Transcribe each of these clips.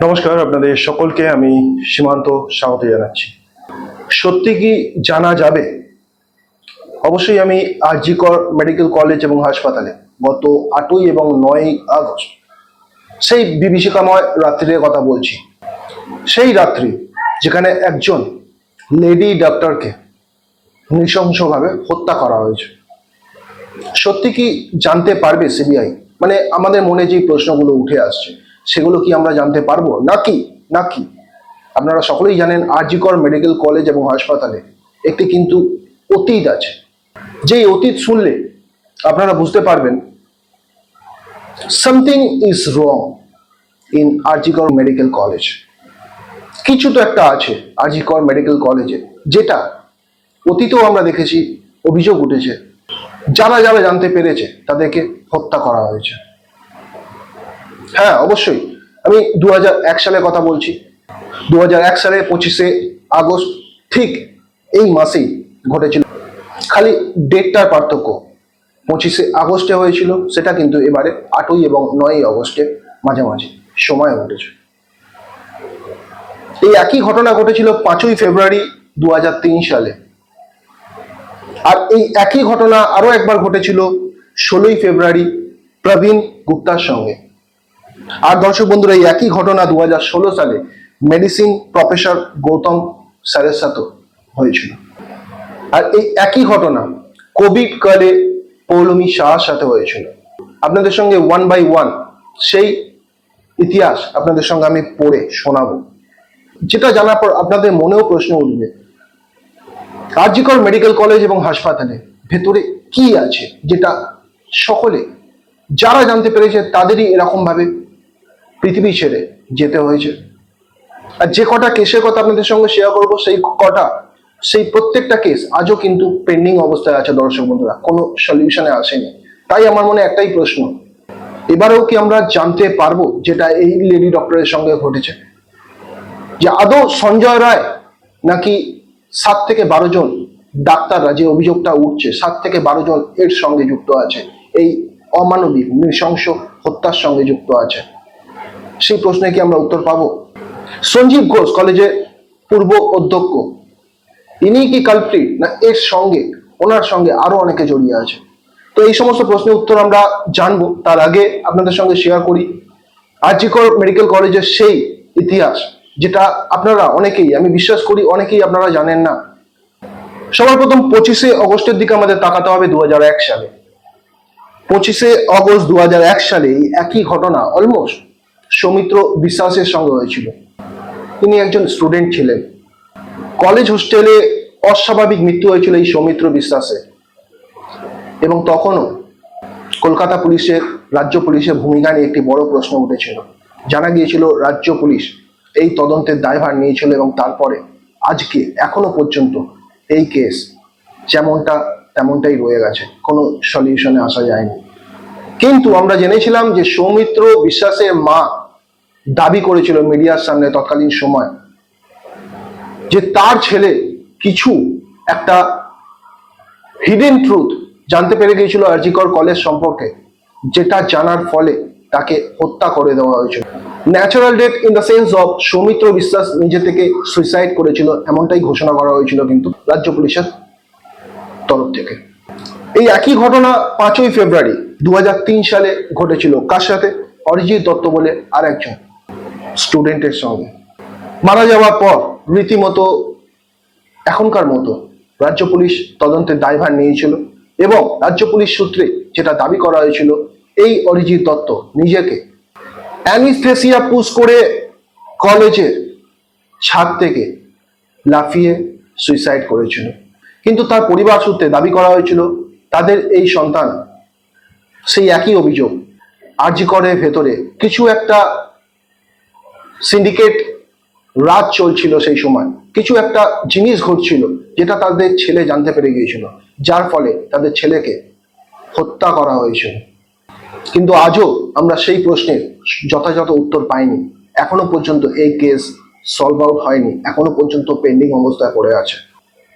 নমস্কার, আপনাদের সকলকে আমি সীমান্ত স্বাগত জানাচ্ছি। সত্যি কি জানা যাবে? অবশ্যই আমি আরজি কর মেডিকেল কলেজ এবং হাসপাতালে গত 8ই এবং 9ই আগস্ট সেই বিভীষিকাময় রাত্রির কথা বলছি। সেই রাত্রি যেখানে একজন লেডি ডাক্তারকে নৃশংসভাবে হত্যা করা হয়েছে। সত্যি কি জানতে পারবে সিবিআই? মানে আমাদের মনে যে প্রশ্নগুলো উঠে আসছে সেগুলো কি আমরা জানতে পারবো নাকি নাকি আপনারা সকলেই জানেন আরজি কর মেডিকেল কলেজ এবং হাসপাতালে একটি কিন্তু অতীত আছে। যেই অতীত শুনলে আপনারা বুঝতে পারবেন সামথিং ইজ রং ইন আরজি কর মেডিকেল কলেজ। কিছু তো একটা আছে আরজি কর মেডিকেল কলেজে, যেটা অতীতেও আমরা দেখেছি অভিযোগ উঠেছে। যারা যারা জানতে পেরেছে তাদেরকে হত্যা করা হয়েছে। হ্যাঁ, অবশ্যই আমি 2001 সালের কথা বলছি। 2001 সালের 25শে আগস্ট ঠিক এই মাসেই ঘটেছিল। খালি ডেটটার পার্থক্য, 25শে আগস্টে হয়েছিল, সেটা কিন্তু এবারে 8ই এবং 9ই আগস্টে মাঝামাঝি সময় ঘটেছে। এই একই ঘটনা ঘটেছিল 5ই ফেব্রুয়ারি 2003 সালে। আর এই একই ঘটনা আরো একবার ঘটেছিল 16ই ফেব্রুয়ারি প্রবীণ গুপ্তার সঙ্গে। আর দর্শক বন্ধুরা, এই একই ঘটনা 2016 সালে মেডিসিন প্রফেসর গৌতম স্যারের সাথে হয়েছিল। আর এই একই ঘটনা কোভিড কালে পৌলমী শাহর সাথে হয়েছিল। আপনাদের সঙ্গে ওয়ান বাই ওয়ান সেই ইতিহাস আপনাদের সঙ্গে আমি পড়ে শোনাবো, যেটা জানার পর আপনাদের মনেও প্রশ্ন উঠবে আরজি কর মেডিকেল কলেজ এবং হাসপাতালে ভেতরে কি আছে, যেটা সকলে যারা জানতে পেরেছে তাদেরই এরকম ভাবে পৃথিবী ছেড়ে যেতে হয়েছে। আর যে কটা কেসের কথা আপনাদের সঙ্গে শেয়ার করবো, সেই প্রত্যেকটা কেস আজও কিন্তু পেন্ডিং অবস্থায় আছে দর্শক বন্ধুরা, কোনো সলিউশনে আসেনি। তাই আমার মনে একটাই প্রশ্ন, এবারেও কি আমরা জানতে পারবো যেটা এই লেডি ডক্টরের সঙ্গে ঘটেছে, যে আদৌ সঞ্জয় রায় নাকি 7 থেকে 12 জন ডাক্তাররা, যে অভিযোগটা উঠছে 7 থেকে 12 জন এর সঙ্গে যুক্ত আছে, এই অমানবিক নৃশংস হত্যার সঙ্গে যুক্ত আছে। সেই প্রশ্নে কি আমরা উত্তর পাবো? সঞ্জীব ঘোষ কলেজের পূর্ব অধ্যক্ষ, ইনি কি কালপ্রিট, না এর সঙ্গে ওনার সঙ্গে আরো অনেকে জড়িয়ে আছে? তো এই সমস্ত প্রশ্নের উত্তর আমরা জানবো। তার আগে আপনাদের সঙ্গে শেয়ার করি আরজি কর মেডিকেল কলেজের সেই ইতিহাস, যেটা আপনারা অনেকেই, আমি বিশ্বাস করি অনেকেই আপনারা জানেন না। সবার প্রথম 25শে আগস্টের দিকে আমাদের তাকাতে হবে 2001 সালে। 25শে আগস্ট 2001 সালে এই একই ঘটনা অলমোস্ট সৌমিত্র বিশ্বাসের সঙ্গে হয়েছিল। তিনি একজন স্টুডেন্ট ছিলেন। কলেজ হোস্টেলে অস্বাভাবিক মৃত্যু হয়েছিল এই সৌমিত্র বিশ্বাসের, এবং তখনও কলকাতা পুলিশের, রাজ্য পুলিশের ভূমিকা নিয়ে একটি বড় প্রশ্ন উঠেছিল। জানা গিয়েছিল রাজ্য পুলিশ এই তদন্তের দায়ভার নিয়েছিল, এবং তারপরে আজকে এখনো পর্যন্ত এই কেস যেমনটা তেমনটাই রয়ে গেছে, কোনো সলিউশনে আসা যায়নি। কিন্তু আমরা জেনেছিলাম যে সৌমিত্র বিশ্বাসের মা দাবি করেছিল মিডিয়ার সামনে তৎকালীন সময় যে তার ছেলে কিছু একটা হিডেন ট্রুথ জানতে পেরে গিয়েছিল আরজি কর কলেজ সম্পর্কে, যেটা জানার ফলে তাকে হত্যা করে দেওয়া হয়েছিল। Natural death in the sense of Soumitra বিশ্বাস নিজে থেকে সুইসাইড করেছিল, এমনটাই ঘোষণা করা হয়েছিল কিন্তু রাজ্য পুলিশের তরফ থেকে। এই একই ঘটনা 5ই ফেব্রুয়ারি 2003 সালে ঘটেছিল। কার সাথে? অরিজিৎ দত্ত বলে আর একজন স্টুডেন্টের সঙ্গে। মারা যাওয়ার পর রীতিমতো এখনকার মতো রাজ্য পুলিশ তদন্তের দায়ভার নিয়েছিল, এবং রাজ্য পুলিশ সূত্রে যেটা দাবি করা হয়েছিল, এই অরিজিৎ দত্ত নিজেকে অ্যানিস্থেসিয়া পুশ করে কলেজের ছাদ থেকে লাফিয়ে সুইসাইড করেছিল। কিন্তু তার পরিবার সূত্রে দাবি করা হয়েছিল তাদের এই সন্তান, সেই একই অভিযোগ, আরজি করের ভেতরে কিছু একটা সিন্ডিকেট রাজ চলছিল সেই সময়, কিছু একটা জিনিস ঘটছিল যেটা তাদের ছেলে জানতে পেরে গিয়েছিল, যার ফলে তাদের ছেলেকে হত্যা করা হয়েছিল। কিন্তু আজও আমরা সেই প্রশ্নের যথাযথ উত্তর পাইনি। এখনো পর্যন্ত এই কেস সলভ আউট হয়নি, এখনো পর্যন্ত পেন্ডিং অবস্থায় পড়ে আছে।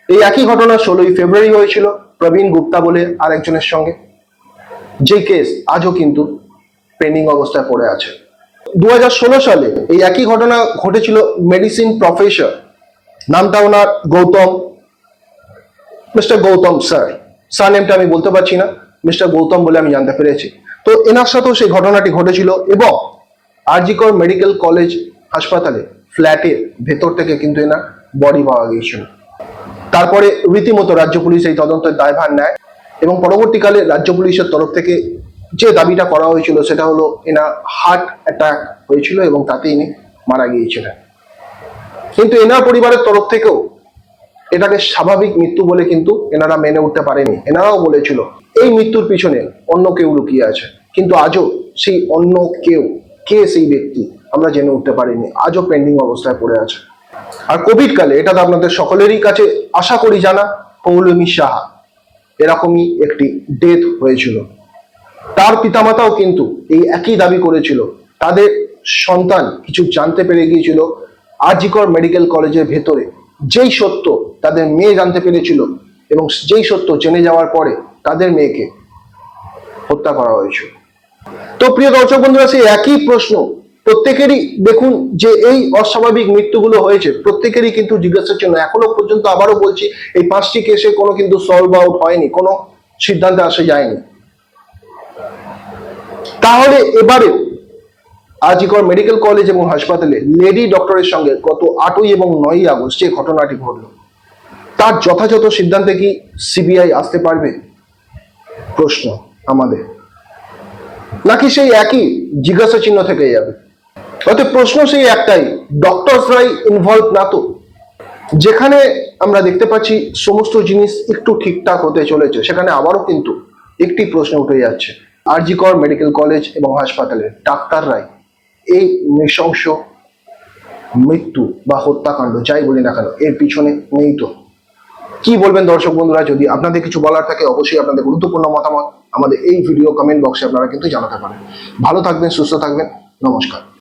এই একই ঘটনা 16ই ফেব্রুয়ারি হয়েছিল প্রবীণ গুপ্তা বলে আর একজনের সঙ্গে, যে কেস আজও কিন্তু পেন্ডিং অবস্থায় পড়ে আছে। 2016 সালে এই একই ঘটনা ঘটেছিল মেডিসিন প্রফেসর, নামটা ওনার Gautam, mister Gautam sir, sir নেমটা আমি বলতে পারছি না, মিস্টার গৌতম বলে আমি জানতে পেরেছি। তো এনার সাথেও সেই ঘটনাটি ঘটেছিল এবং আরজি কর মেডিকেল কলেজ হাসপাতালে ফ্ল্যাটের ভেতর থেকে কিন্তু এনার বডি পাওয়া গিয়েছিল। তারপরে রীতিমতো রাজ্য পুলিশ এই তদন্তের দায়ভার নেয় এবং পরবর্তীকালে রাজ্য পুলিশের তরফ থেকে যে দাবিটা করা হয়েছিল সেটা হলো এনার হার্ট অ্যাটাক হয়েছিল এবং তাতে ইনি মারা গিয়েছিলেন। কিন্তু এনার পরিবারের তরফ থেকেও এটাকে স্বাভাবিক মৃত্যু বলে কিন্তু এনারা মেনে উঠতে পারেনি। এনারাও বলেছিল এই মৃত্যুর পিছনে অন্য কেউ লুকিয়ে আছে, কিন্তু আজও সেই অন্য কেউ কে সেই ব্যক্তি আমরা জেনে উঠতে পারিনি, আজও পেন্ডিং অবস্থায় পড়ে আছে। আর কোভিড কালে এটা তো আপনাদের সকলেরই কাছে আশা করি জানা, পৌলমী সাহা এরকমই একটি ডেথ হয়েছিল। তার পিতামাতাও কিন্তু এই একই দাবি করেছিল, তাদের সন্তান কিছু জানতে পেরে গিয়েছিল আরজি কর মেডিকেল কলেজের ভেতরে, যেই সত্য তাদের মেয়ে জানতে পেরেছিল এবং যেই সত্য জেনে যাওয়ার পরে তাদের মেয়েকে হত্যা করা হয়েছিল। তো প্রিয় দর্শক বন্ধুরা, সেই একই প্রশ্ন প্রত্যেকেরই, দেখুন যে এই অস্বাভাবিক মৃত্যুগুলো হয়েছে প্রত্যেকেরই কিন্তু জিজ্ঞাসার জন্য এখনো পর্যন্ত, আবারও বলছি, এই 5টি কেসে কোনো কিন্তু সলভ আউট হয়নি, কোনো সিদ্ধান্তে আসা যায়নি। তাহলে এবারে আরজি কর মেডিকেল কলেজ এবং হাসপাতালে লেডি ডক্টরের সঙ্গে গত 8ই এবং 9ই আগস্ট যে ঘটনাটি ঘটল, তার যথাযথ সিদ্ধান্তে কি সিবিআই আসতে পারবে প্রশ্ন আমাদের, নাকি সেই একই জিজ্ঞাসা চিহ্ন থেকে যাবে? অতএব প্রশ্ন সেই একটাই, ডক্টরসরাই ইনভলভ না তো? যেখানে আমরা দেখতে পাচ্ছি সমস্ত জিনিস একটু ঠিকঠাক হতে চলেছে, সেখানে আবারও কিন্তু একটি প্রশ্ন উঠে যাচ্ছে, আরজি কর মেডিকেল কলেজ এবং হাসপাতালে ডাক্তাররাই এই নৃশংস মৃত্যু বা হত্যাকাণ্ড যাই বলি না কেন এর পিছনে নেই তো? কি বলবেন দর্শক বন্ধুরা? যদি আপনাদের কিছু বলার থাকে অবশ্যই আপনাদের গুরুত্বপূর্ণ মতামত আমাদের এই ভিডিও কমেন্ট বক্সে আপনারা কিন্তু জানাতে পারেন। ভালো থাকবেন, সুস্থ থাকবেন, নমস্কার।